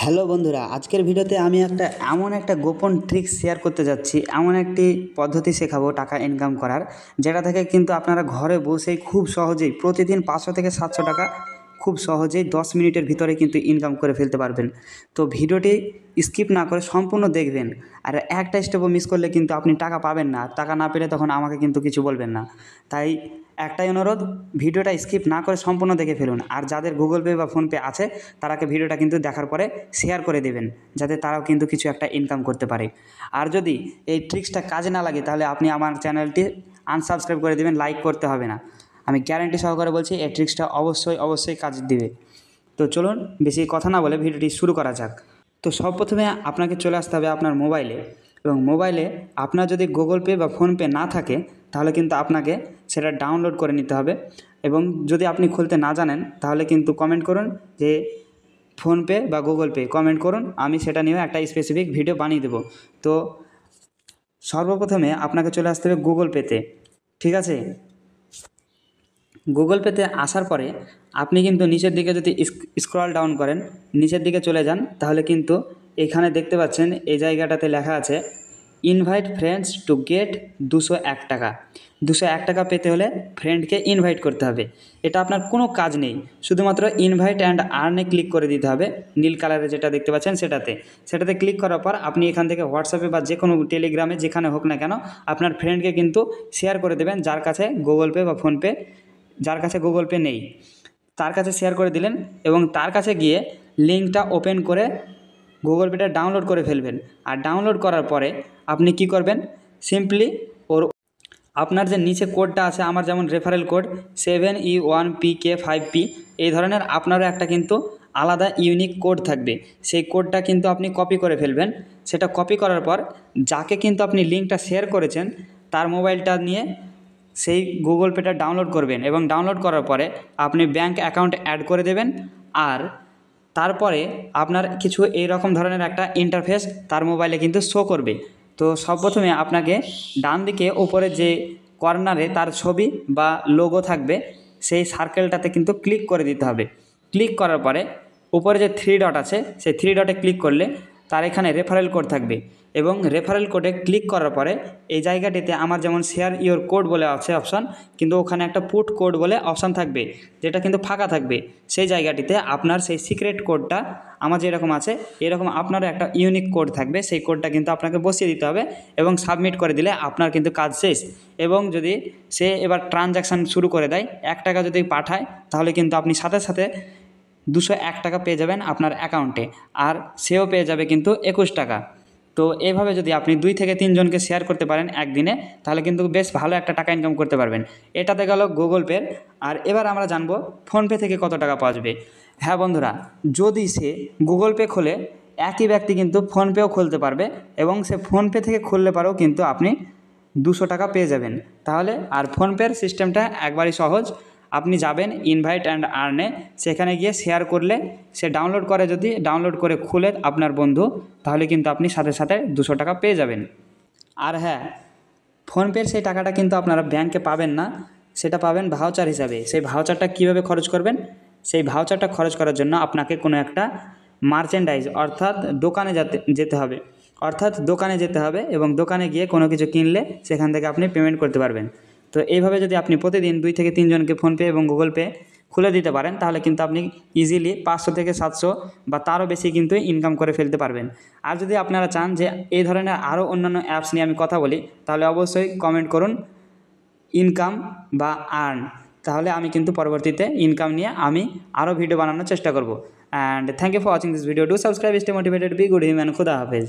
Hello বন্ধুরা, আজকের ভিডিওতে আমি এমন একটা গোপন ট্রিক্স শেয়ার করতে যাচ্ছি। এমন একটি পদ্ধতি শেখাবো টাকা ইনকাম করার, যেটা থেকে কিন্তু আপনারা ঘরে বসেই খুব সহজেই প্রতিদিন 500 থেকে 700 টাকা খুব সহজেই 10 মিনিটের ভিতরে কিন্তু ইনকাম করে ফেলতে পারবেন। তো ভিডিওটি স্কিপ না করে সম্পূর্ণ দেখবেন। আর একটা স্টেপও মিস করলে কিন্তু আপনি টাকা পাবেন না। টাকা না পেলে তখন আমাকে কিন্তু কিছু বলবেন না। তাই একটাই অনুরোধ, ভিডিওটা স্কিপ না করে সম্পূর্ণ দেখে ফেলুন। আর যাদের গুগল পে বা ফোনপে আছে তারাকে ভিডিওটা কিন্তু দেখার পরে শেয়ার করে দেবেন, যাতে তারাও কিন্তু কিছু একটা ইনকাম করতে পারে। আর যদি এই ট্রিক্সটা কাজে না লাগে তাহলে আপনি আমার চ্যানেলটি আনসাবস্ক্রাইব করে দেবেন, লাইক করতে হবে না। আমি গ্যারান্টি সহকারে বলছি এই ট্রিক্সটা অবশ্যই কাজ দিবে। তো চলুন বেশি কথা না বলে ভিডিওটি শুরু করা যাক। তো সর্বপ্রথমে আপনাকে চলে আসতে হবে আপনার মোবাইলে, এবং মোবাইলে আপনার যদি গুগল পে বা ফোনপে না থাকে তাহলে কিন্তু আপনাকে সেটা ডাউনলোড করে নিতে হবে। এবং যদি আপনি খুলতে না জানেন তাহলে কিন্তু কমেন্ট করুন যে ফোনপে বা গুগল পে, কমেন্ট করুন, আমি সেটা নিয়ে একটা স্পেসিফিক ভিডিও বানিয়ে দেবো। তো সর্বপ্রথমে আপনাকে চলে আসতে হবে গুগল পেতে, ঠিক আছে? গুগল পেতে আসার পরে আপনি কিন্তু নিচের দিকে যদি স্ক্রল ডাউন করেন, নিচের দিকে চলে যান, তাহলে কিন্তু এখানে দেখতে পাচ্ছেন এই জায়গাটাতে লেখা আছে ইনভাইট ফ্রেন্ডস টু গেট 201 টাকা। 201 টাকা পেতে হলে ফ্রেন্ডকে ইনভাইট করতে হবে। এটা আপনার কোনো কাজ নেই, শুধুমাত্র ইনভাইট অ্যান্ড আর্নে ক্লিক করে দিতে হবে। নীল কালারে যেটা দেখতে পাচ্ছেন সেটাতে ক্লিক করার পর আপনি এখান থেকে হোয়াটসঅ্যাপে বা যে কোনো টেলিগ্রামে যেখানে হোক না কেন আপনার ফ্রেন্ডকে কিন্তু শেয়ার করে দেবেন, যার কাছে গুগল পে বা ফোনপে, যার কাছে গুগল পে নেই তার কাছে শেয়ার করে দিলেন। এবং তার কাছে গিয়ে লিঙ্কটা ওপেন করে গুগল পেটা ডাউনলোড করে ফেলবেন। আর ডাউনলোড করার পরে আপনি কি করবেন, সিম্পলি আপনার যে নিচে কোডটা আছে, আমার যেমন রেফারেল কোড 7E1PK5P, এই ধরনের আপনারও একটা কিন্তু আলাদা ইউনিক কোড থাকবে। সেই কোডটা কিন্তু আপনি কপি করে ফেলবেন। সেটা কপি করার পর যাকে কিন্তু আপনি লিঙ্কটা শেয়ার করেছেন তার মোবাইলটা নিয়ে সেই গুগল পেটা ডাউনলোড করবেন, এবং ডাউনলোড করার পরে আপনি ব্যাঙ্ক অ্যাকাউন্ট অ্যাড করে দেবেন। আর তারপরে আপনার কিছু এইরকম ধরনের একটা ইন্টারফেস তার মোবাইলে কিন্তু শো করবে। তো সর্বপ্রথমে আপনাকে ডান দিকে উপরে যে কর্নারে তার ছবি বা লোগো থাকবে, সেই সার্কেলটাতে কিন্তু ক্লিক করে দিতে হবে। ক্লিক করার পরে উপরে যে 3 ডট আছে সেই 3 ডটে ক্লিক করলে তার এখানে রেফারেল কোড থাকবে, এবং রেফারেল কোডে ক্লিক করার পরে এই জায়গাটিতে আমার যেমন শেয়ার ইওর কোড বলে আছে অপশান, কিন্তু ওখানে একটা পুট কোড বলে অপশান থাকবে, যেটা কিন্তু ফাঁকা থাকবে। সেই জায়গাটিতে আপনার সেই সিক্রেট কোডটা আমার যেরকম আছে এরকম আপনারও একটা ইউনিক কোড থাকবে, সেই কোডটা কিন্তু আপনাকে বসিয়ে দিতে হবে এবং সাবমিট করে দিলে আপনার কিন্তু কাজ শেষ। এবং যদি সে এবার ট্রানজ্যাকশান শুরু করে দেয়, 1 টাকা যদি পাঠায়, তাহলে কিন্তু আপনি সাথে সাথে 201 টাকা পেয়ে যাবেন আপনার অ্যাকাউন্টে, আর সেও পেয়ে যাবে কিন্তু 21 টাকা। তো এইভাবে যদি আপনি 2 থেকে 3 জনকে শেয়ার করতে পারেন একদিনে, তাহলে কিন্তু বেশ ভালো একটা টাকা ইনকাম করতে পারবেন। এটাতে গেল গুগল পে। আর এবার আমরা জানবো ফোনপে থেকে কত টাকা পাওয়া যাবে। হ্যাঁ বন্ধুরা, যদি সে গুগল পে খোলে, একই ব্যক্তি কিন্তু ফোনপেও খুলতে পারবে, এবং সে ফোনপে থেকে খুললে পারেও কিন্তু আপনি 200 টাকা পেয়ে যাবেন। তাহলে আর ফোনপের সিস্টেমটা একবারই সহজ। আপনি যাবেন ইনভাইট অ্যান্ড আর্নে, সেখানে গিয়ে শেয়ার করলে সে ডাউনলোড করে, যদি ডাউনলোড করে খুলে আপনার বন্ধু, তাহলে কিন্তু আপনি সাথে সাথে 200 টাকা পেয়ে যাবেন। আর হ্যাঁ, ফোনপের সেই টাকাটা কিন্তু আপনারা ব্যাংকে পাবেন না, সেটা পাবেন ভাউচার হিসাবে। সেই ভাউচারটা কীভাবে খরচ করবেন, সেই ভাউচারটা খরচ করার জন্য আপনাকে কোনো একটা মার্চেন্ডাইজ অর্থাৎ দোকানে যেতে হবে, এবং দোকানে গিয়ে কোনো কিছু কিনলে সেখান থেকে আপনি পেমেন্ট করতে পারবেন। তো এইভাবে যদি আপনি প্রতিদিন 2 থেকে 3 জনকে ফোনপে এবং গুগল পে খুলে দিতে পারেন, তাহলে কিন্তু আপনি ইজিলি 500 থেকে 700 বা তারও বেশি কিন্তু ইনকাম করে ফেলতে পারবেন। আর যদি আপনারা চান যে এই ধরনের আরও অন্যান্য অ্যাপস নিয়ে আমি কথা বলি, তাহলে অবশ্যই কমেন্ট করুন ইনকাম বা আর্ন, তাহলে আমি কিন্তু পরবর্তীতে ইনকাম নিয়ে আমি আরও ভিডিও বানানোর চেষ্টা করব। And thank you for watching this video. Do subscribe, stay motivated, be good human. খুদা হাফেজ।